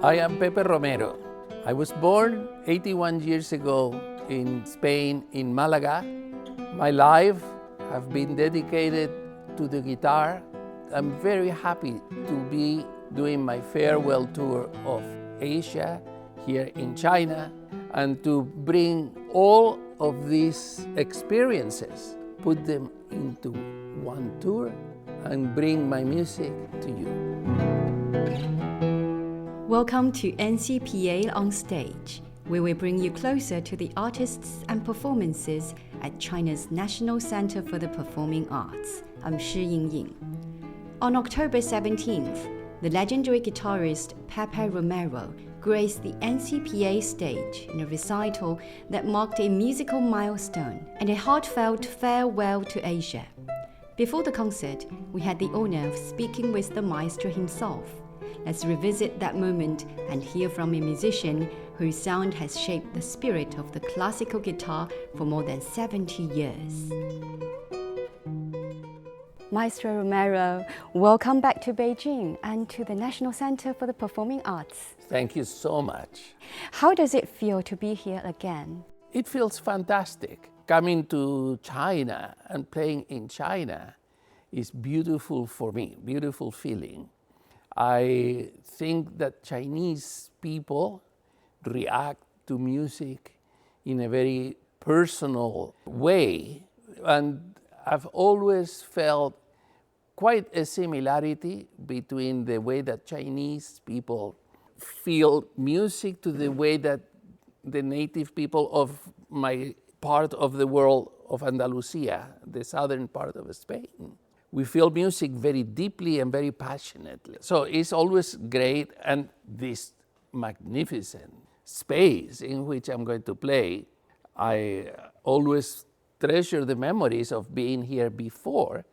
I am Pepe Romero. I was born 81 years ago in Spain, in Malaga. My life has been dedicated to the guitar. I'm very happy to be doing my farewell tour of Asia here in China and to bring all of these experiences, put them into one tour and bring my music to you. Welcome to NCPA On Stage, where we bring you closer to the artists and performances at China's National Center for the Performing Arts. I'm Shi Yingying. On October 17th, the legendary guitarist Pepe Romero graced the NCPA stage in a recital that marked a musical milestone and a heartfelt farewell to Asia. Before the concert, we had the honor of speaking with the maestro himself. Let's revisit that moment and hear from a musician whose sound has shaped the spirit of the classical guitar for more than 70 years. Maestro Romero, welcome back to Beijing and to the National Center for the Performing Arts. Thank you so much. How does it feel to be here again? It feels fantastic. Coming to China and playing in China is beautiful for me, beautiful feeling. I think that Chinese people react to music in a very personal way, and I've always felt quite a similarity between the way that Chinese people feel music to the way that the native people of my part of the world of Andalusia, the southern part of Spain. We feel music very deeply and very passionately. So it's always great, and this magnificent space in which I'm going to play, I always treasure the memories of being here before.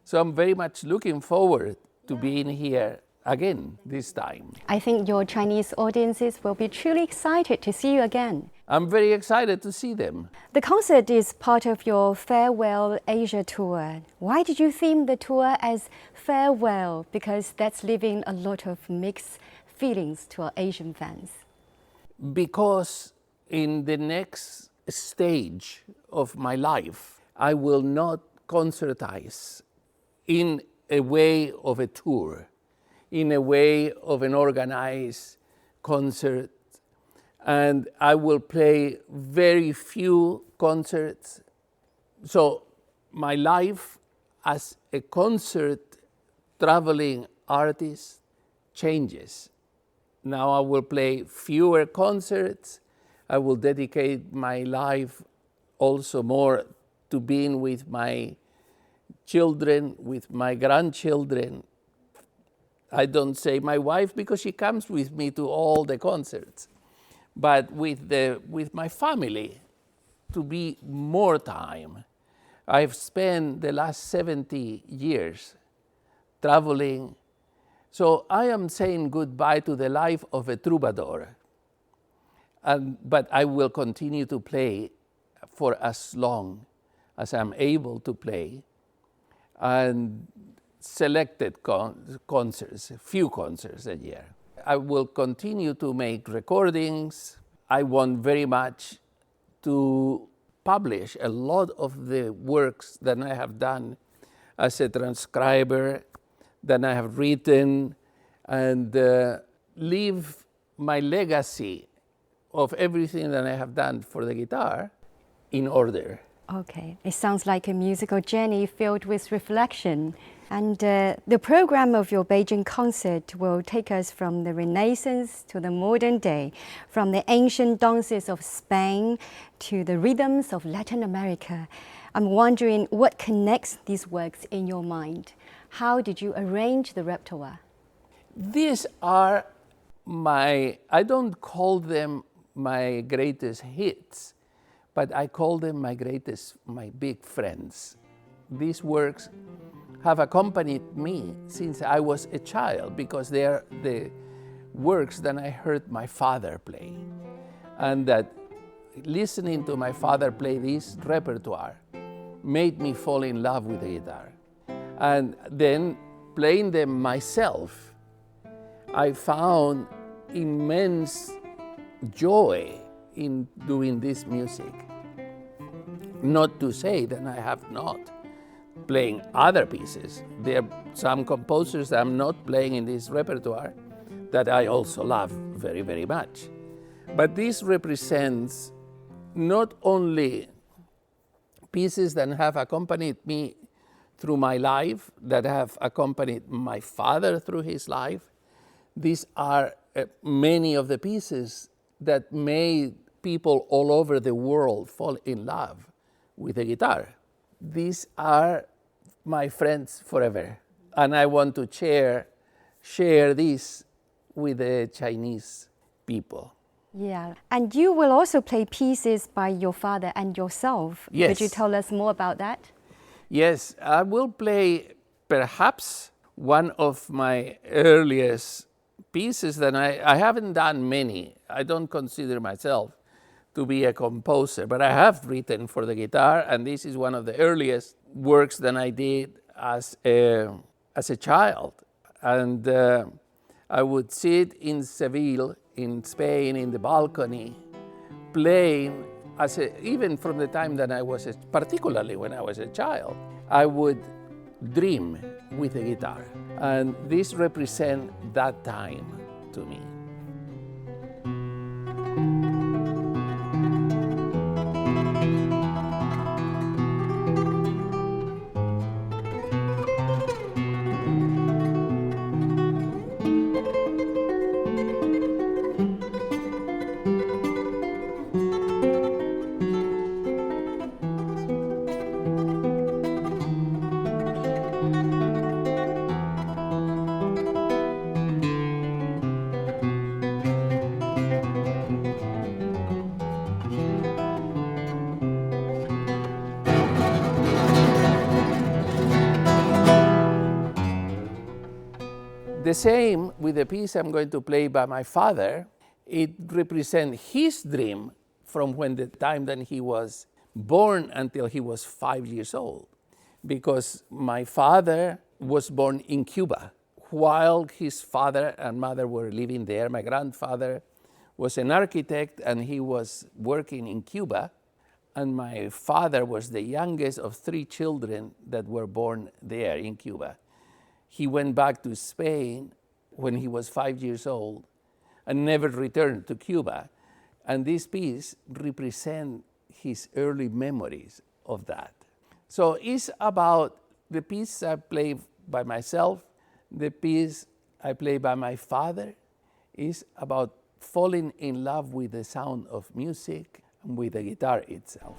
So I'm very much looking forward to being here again this time. I think your Chinese audiences will be truly excited to see you again. I'm very excited to see them. The concert is part of your Farewell Asia tour. Why did you theme the tour as farewell? Because that's leaving a lot of mixed feelings to our Asian fans. Because in the next stage of my life, I will not concertize in a way of a tour, in a way of an organized concert, and I will play very few concerts. So my life as a concert traveling artist changes. Now I will play fewer concerts. I will dedicate my life also more to being with my children, with my grandchildren. I don't say my wife because she comes with me to all the concerts, but with my family, to be more time. I've spent the last 70 years traveling, so I am saying goodbye to the life of a troubadour. But I will continue to play for as long as I'm able to play, and selected concerts, a few concerts a year. I will continue to make recordings. I want very much to publish a lot of the works that I have done as a transcriber, that I have written, and leave my legacy of everything that I have done for the guitar in order. Okay, it sounds like a musical journey filled with reflection. And the program of your Beijing concert will take us from the Renaissance to the modern day, from the ancient dances of Spain to the rhythms of Latin America. I'm wondering what connects these works in your mind. How did you arrange the repertoire? These are I don't call them my greatest hits, but I call them my big friends. These works have accompanied me since I was a child because they are the works that I heard my father play. And that listening to my father play this repertoire made me fall in love with the guitar. And then playing them myself, I found immense joy in doing this music. Not to say that I have not playing other pieces. There are some composers that I'm not playing in this repertoire that I also love very, very much. But this represents not only pieces that have accompanied me through my life, that have accompanied my father through his life. These are many of the pieces that made people all over the world fall in love with the guitar. These are my friends forever, and I want to share this with the Chinese people. Yeah, and you will also play pieces by your father and yourself. Yes. Could you tell us more about that? Yes, I will play perhaps one of my earliest pieces that I haven't done many. I don't consider myself to be a composer, but I have written for the guitar, and this is one of the earliest works that I did as a child. And I would sit in Seville, in Spain, in the balcony, playing even from the time that I was, particularly when I was a child, I would dream with the guitar. And this represents that time to me. The same with the piece I'm going to play by my father. It represents his dream from when the time that he was born until he was 5 years old. Because my father was born in Cuba. While his father and mother were living there, my grandfather was an architect and he was working in Cuba. And my father was the youngest of 3 children that were born there in Cuba. He went back to Spain when he was 5 years old and never returned to Cuba. And this piece represents his early memories of that. So it's about the piece I play by myself, the piece I play by my father. It's about falling in love with the sound of music and with the guitar itself.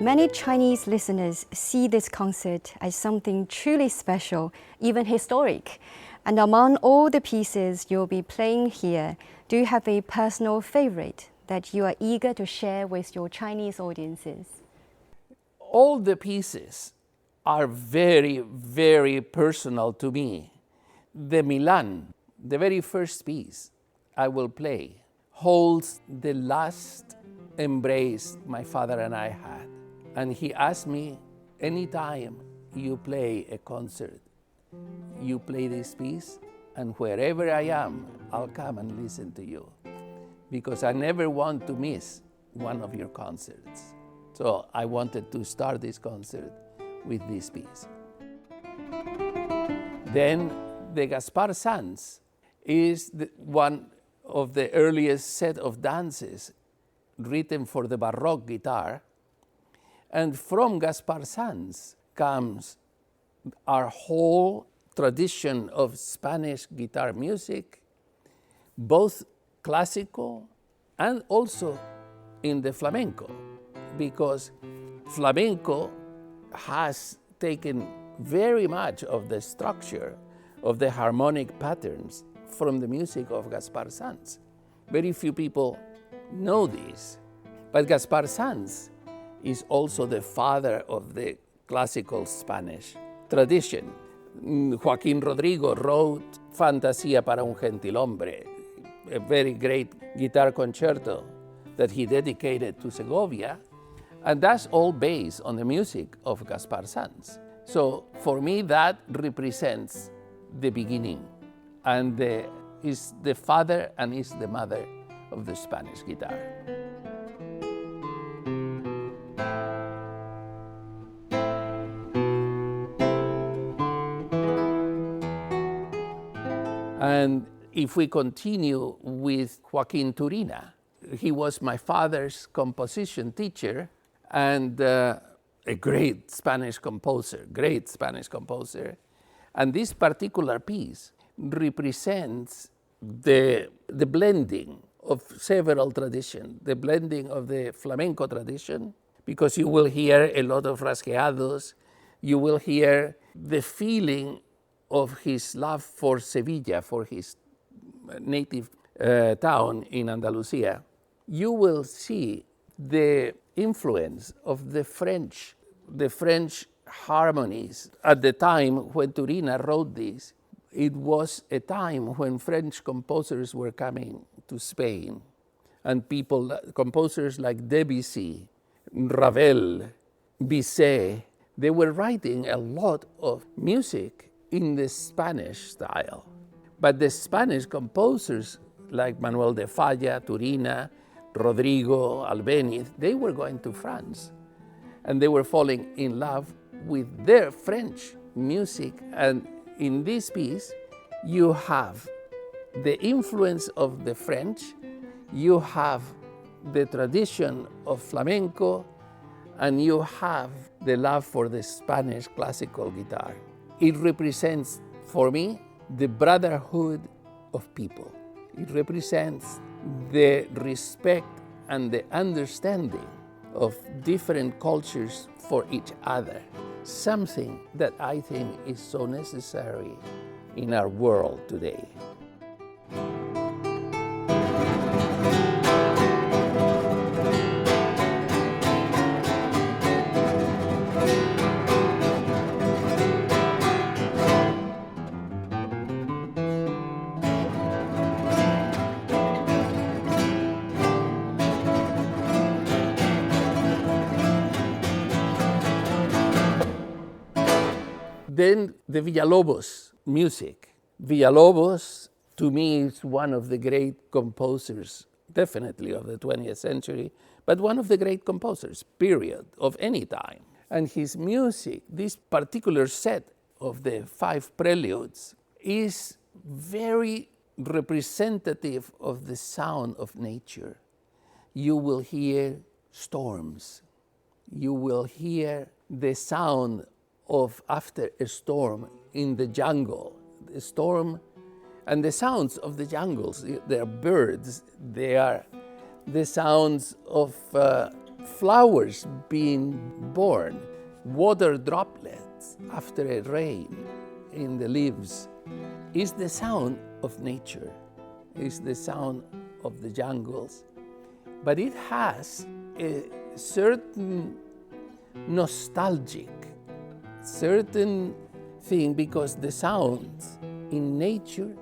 Many Chinese listeners see this concert as something truly special, even historic. And among all the pieces you'll be playing here, do you have a personal favorite that you are eager to share with your Chinese audiences? All the pieces are very, very personal to me. The Milan, the very first piece I will play, holds the last embrace my father and I had. And he asked me, anytime you play a concert, you play this piece, and wherever I am, I'll come and listen to you. Because I never want to miss one of your concerts. So I wanted to start this concert with this piece. Then the Gaspar Sanz is one of the earliest set of dances written for the Baroque guitar. And from Gaspar Sanz comes our whole tradition of Spanish guitar music, both classical and also in the flamenco, because flamenco has taken very much of the structure of the harmonic patterns from the music of Gaspar Sanz. Very few people know this, but Gaspar Sanz is also the father of the classical Spanish tradition. Joaquín Rodrigo wrote Fantasía para un gentilhombre, a very great guitar concerto that he dedicated to Segovia, and that's all based on the music of Gaspar Sanz. So for me, that represents the beginning, and is the father and is the mother of the Spanish guitar. And if we continue with Joaquín Turina, he was my father's composition teacher and a great Spanish composer. And this particular piece represents the blending of several traditions, the blending of the flamenco tradition, because you will hear a lot of rasgueados, you will hear the feeling of his love for Sevilla, for his native town in Andalusia. You will see the influence of the French harmonies. At the time when Turina wrote this, it was a time when French composers were coming to Spain, and composers like Debussy, Ravel, Bizet, they were writing a lot of music in the Spanish style. But the Spanish composers like Manuel de Falla, Turina, Rodrigo, Albéniz, they were going to France, and they were falling in love with their French music. And in this piece, you have the influence of the French, you have the tradition of flamenco, and you have the love for the Spanish classical guitar. It represents, for me, the brotherhood of people. It represents the respect and the understanding of different cultures for each other, something that I think is so necessary in our world today. Then the Villalobos music. Villalobos, to me, is one of the great composers, definitely of the 20th century, but one of the great composers, period, of any time. And his music, this particular set of the 5 preludes, is very representative of the sound of nature. You will hear storms. You will hear the sound of after a storm in the jungle. The storm and the sounds of the jungles, they are birds, they are the sounds of flowers being born, water droplets after a rain in the leaves. Is the sound of nature, is the sound of the jungles. But it has a certain nostalgic, certain thing, because the sound in nature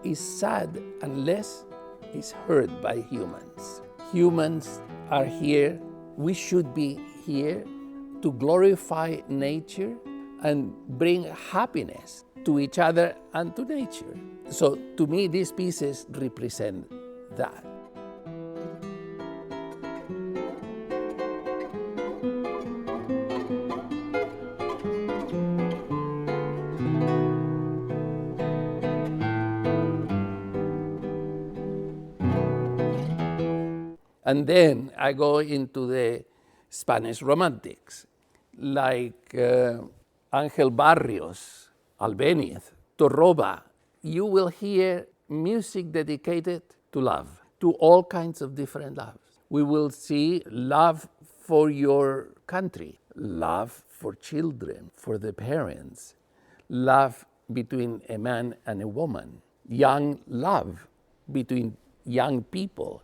is sad unless it's heard by humans. Humans are here, we should be here to glorify nature and bring happiness to each other and to nature. So to me, these pieces represent that. And then I go into the Spanish romantics, like Ángel Barrios, Albéniz, Torroba. You will hear music dedicated to love, to all kinds of different loves. We will see love for your country, love for children, for the parents, love between a man and a woman, young love between young people.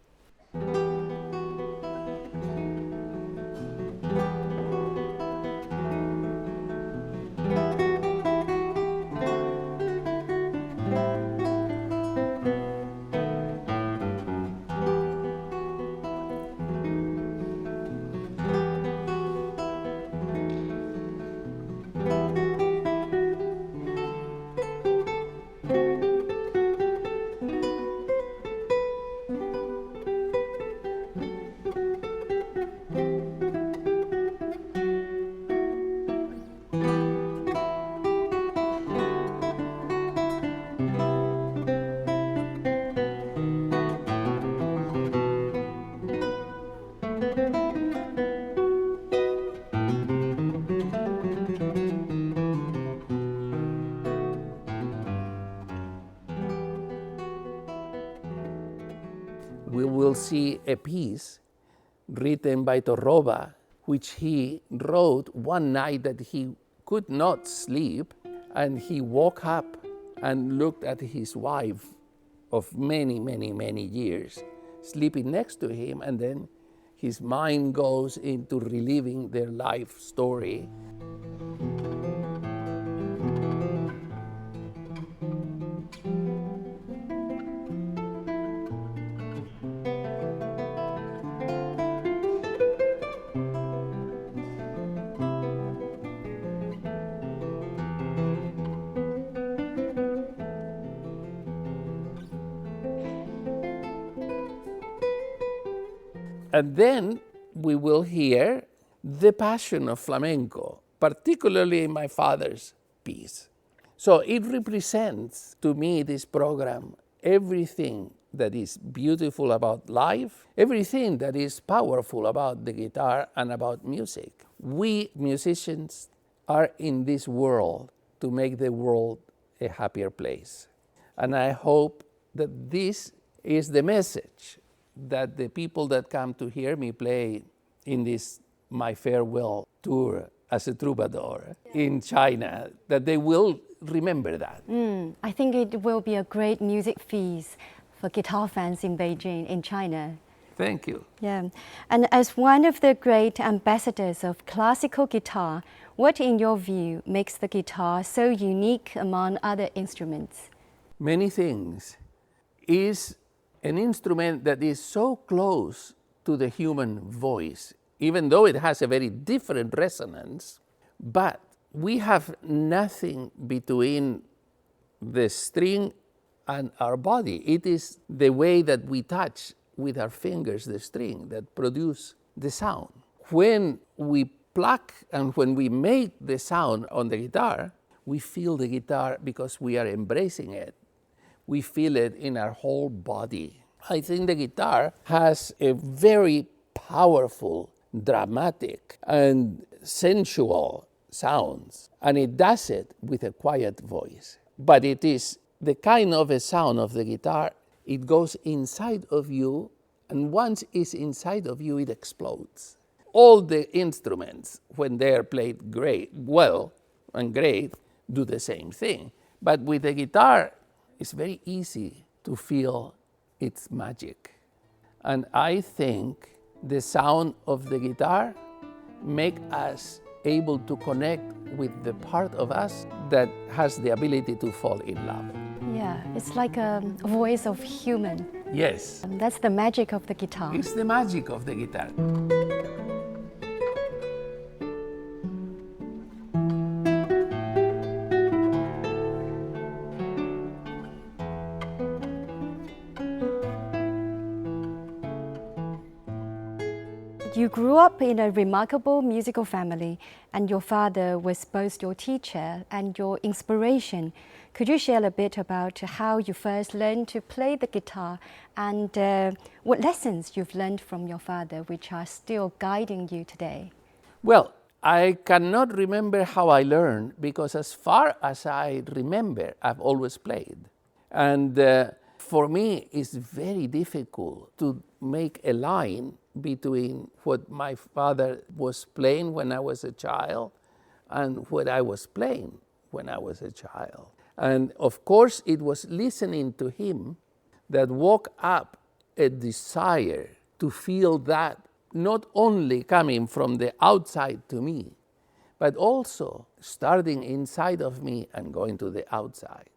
We will see a piece written by Torroba, which he wrote one night that he could not sleep, and he woke up and looked at his wife of many, many, many years, sleeping next to him, and then his mind goes into reliving their life story. And then we will hear the passion of flamenco, particularly in my father's piece. So it represents to me, this program, everything that is beautiful about life, everything that is powerful about the guitar and about music. We musicians are in this world to make the world a happier place. And I hope that this is the message that the people that come to hear me play in this my farewell tour as a troubadour in China, that they will remember that. I think it will be a great music feast for guitar fans in Beijing, in China. Thank you. Yeah, and as one of the great ambassadors of classical guitar, what in your view makes the guitar so unique among other instruments? Many things. Is an instrument that is so close to the human voice, even though it has a very different resonance, but we have nothing between the string and our body. It is the way that we touch with our fingers the string that produce the sound. When we pluck and when we make the sound on the guitar, we feel the guitar because we are embracing it. We feel it in our whole body. I think the guitar has a very powerful, dramatic, and sensual sounds, and it does it with a quiet voice. But it is the kind of a sound of the guitar, it goes inside of you, and once it's inside of you, it explodes. All the instruments, when they are played well and great, do the same thing. But with the guitar, it's very easy to feel its magic. And I think the sound of the guitar make us able to connect with the part of us that has the ability to fall in love. Yeah, it's like a voice of human. Yes. And that's the magic of the guitar. It's the magic of the guitar. You grew up in a remarkable musical family, and your father was both your teacher and your inspiration. Could you share a bit about how you first learned to play the guitar and what lessons you've learned from your father which are still guiding you today? Well, I cannot remember how I learned because as far as I remember, I've always played. And for me, it's very difficult to make a line between what my father was playing when I was a child and what I was playing when I was a child. And of course, it was listening to him that woke up a desire to feel that not only coming from the outside to me, but also starting inside of me and going to the outside.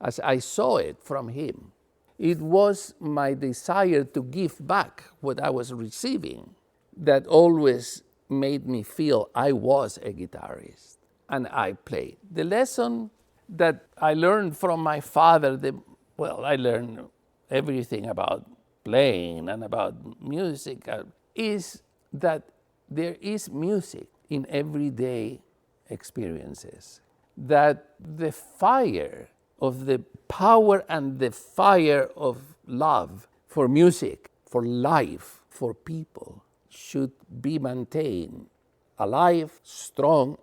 As I saw it from him, it was my desire to give back what I was receiving that always made me feel I was a guitarist and I played. The lesson that I learned from my father, I learned everything about playing and about music, is that there is music in everyday experiences. That the fire of the power and the fire of love for music, for life, for people should be maintained alive, strong,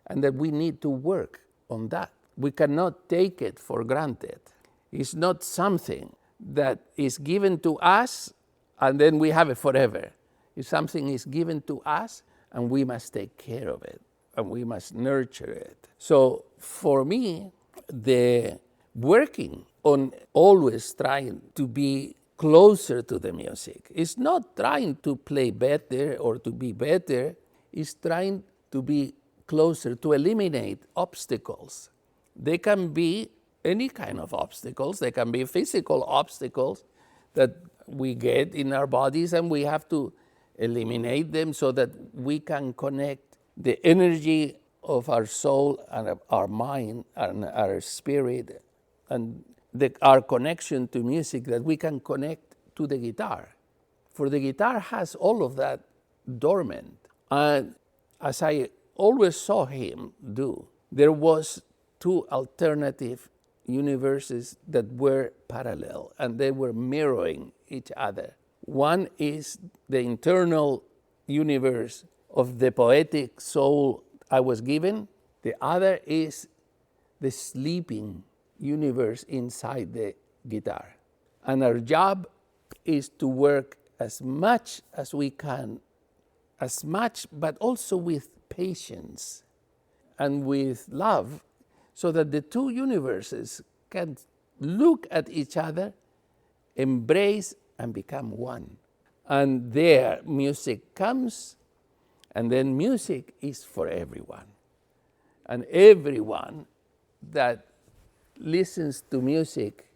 and that we need to work on that. We cannot take it for granted. It's not something that is given to us and then we have it forever. If something is given to us and we must take care of it and we must nurture it. So for me, the working on always trying to be closer to the music is not trying to play better or to be better, it's trying to be closer, to eliminate obstacles. They can be any kind of obstacles. They can be physical obstacles that we get in our bodies, and we have to eliminate them so that we can connect the energy of our soul and our mind and our spirit and our connection to music, that we can connect to the guitar. For the guitar has all of that dormant. And as I always saw him do, there was two alternative universes that were parallel and they were mirroring each other. One is the internal universe of the poetic soul I was given. The other is the sleeping universe inside the guitar. And our job is to work as much as we can, as much, but also with patience and with love, so that the two universes can look at each other, embrace, and become one. And there music comes, and then music is for everyone. And everyone that listens to music,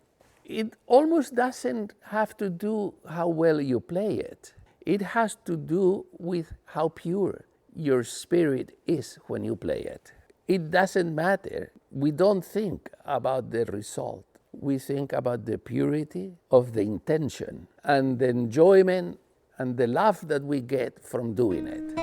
it almost doesn't have to do how well you play it. It has to do with how pure your spirit is when you play it. It doesn't matter. We don't think about the result. We think about the purity of the intention and the enjoyment and the love that we get from doing it.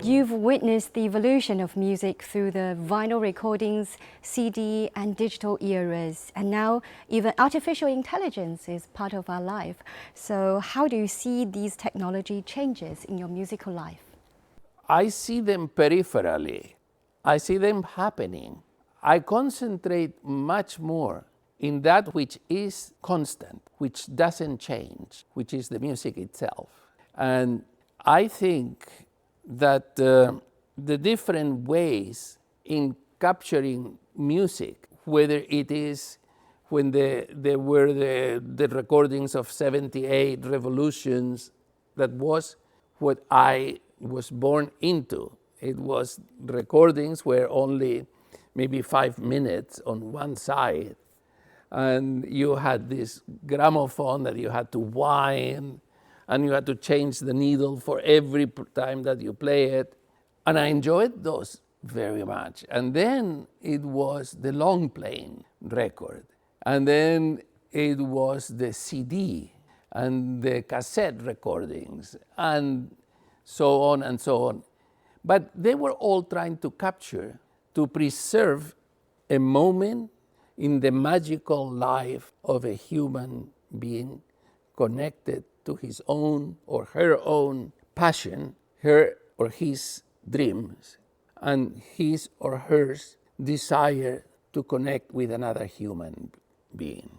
You've witnessed the evolution of music through the vinyl recordings, CD and digital eras, and now even artificial intelligence is part of our life. So how do you see these technology changes in your musical life? I see them peripherally. I see them happening. I concentrate much more in that which is constant, which doesn't change, which is the music itself. And I think that the different ways in capturing music, whether it is when there were the recordings of 78 revolutions, that was what I was born into. It was recordings where only maybe 5 minutes on one side, and you had this gramophone that you had to wind, and you had to change the needle for every time that you play it. And I enjoyed those very much. And then it was the long playing record. And then it was the CD and the cassette recordings and so on and so on. But they were all trying to capture, to preserve a moment in the magical life of a human being connected to his own or her own passion, her or his dreams, and his or her desire to connect with another human being.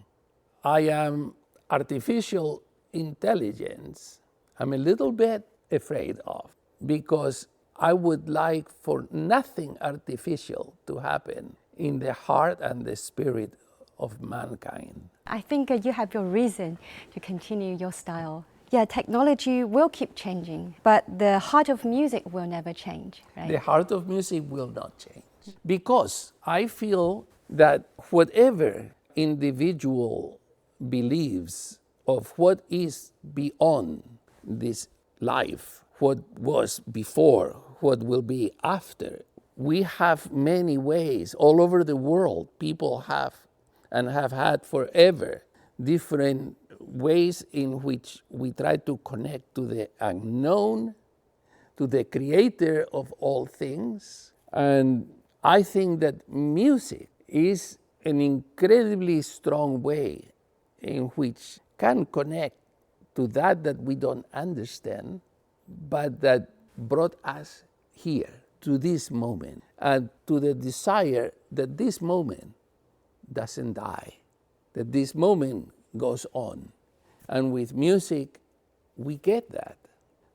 I am artificial intelligence. I'm a little bit afraid of, because I would like for nothing artificial to happen in the heart and the spirit of mankind. I think you have your reason to continue your style. Yeah, technology will keep changing, but the heart of music will never change, right? The heart of music will not change, because I feel that whatever individual believes of what is beyond this life, what was before, what will be after, we have many ways all over the world. People have and have had forever different ways in which we try to connect to the unknown, to the creator of all things. And I think that music is an incredibly strong way in which can connect to that we don't understand, but that brought us here to this moment, and to the desire that this moment doesn't die, that this moment goes on. And with music, we get that.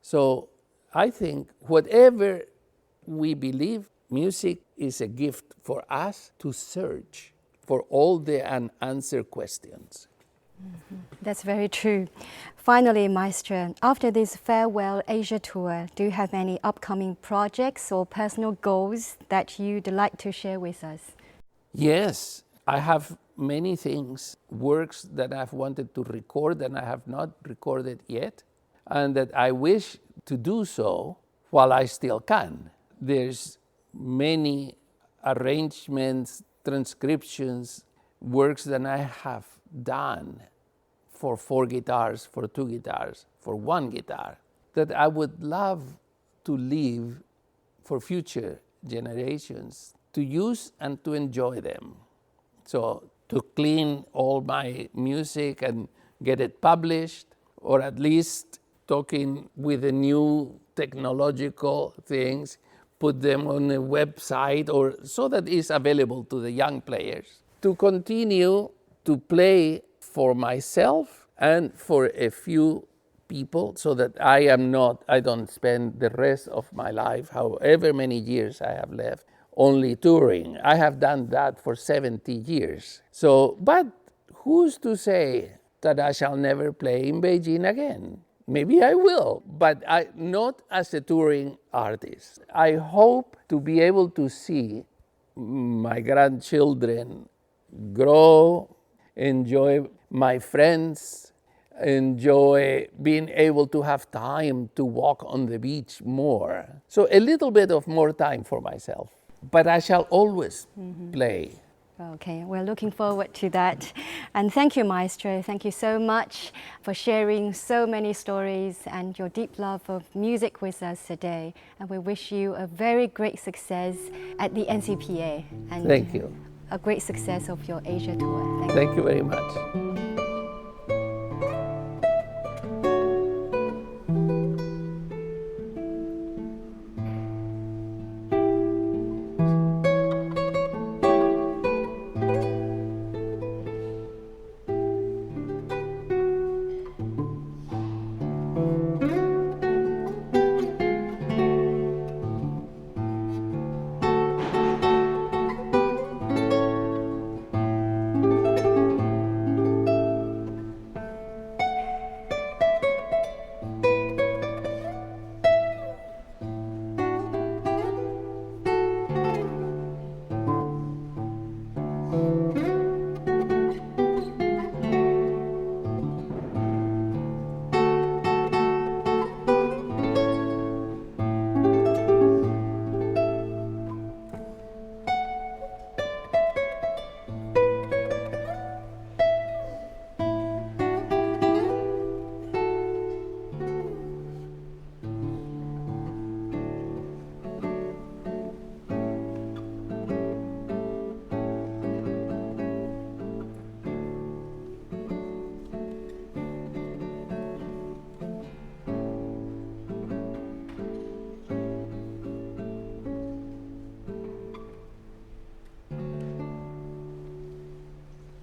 So I think whatever we believe, music is a gift for us to search for all the unanswered questions. Mm-hmm. That's very true. Finally, Maestro, after this farewell Asia tour, do you have any upcoming projects or personal goals that you'd like to share with us? Yes, I have many things, works that I've wanted to record and I have not recorded yet, and that I wish to do so while I still can. There's many arrangements, transcriptions, works that I have done for 4 guitars, for 2 guitars, for 1 guitar, that I would love to leave for future generations to use and to enjoy them. So to clean all my music and get it published, or at least talking with the new technological things, put them on a website, or so that it's available to the young players. To continue to play for myself and for a few people, so that I don't spend the rest of my life, however many years I have left, only touring. I have done that for 70 years. So, but who's to say that I shall never play in Beijing again? Maybe I will, but not as a touring artist. I hope to be able to see my grandchildren grow, enjoy my friends, enjoy being able to have time to walk on the beach more. So a little bit of more time for myself. But I shall always play. Okay, we're looking forward to that. And thank you, Maestro. Thank you so much for sharing so many stories and your deep love of music with us today. And we wish you a very great success at the NCPA. And thank you. A great success of your Asia tour. Thank you very much.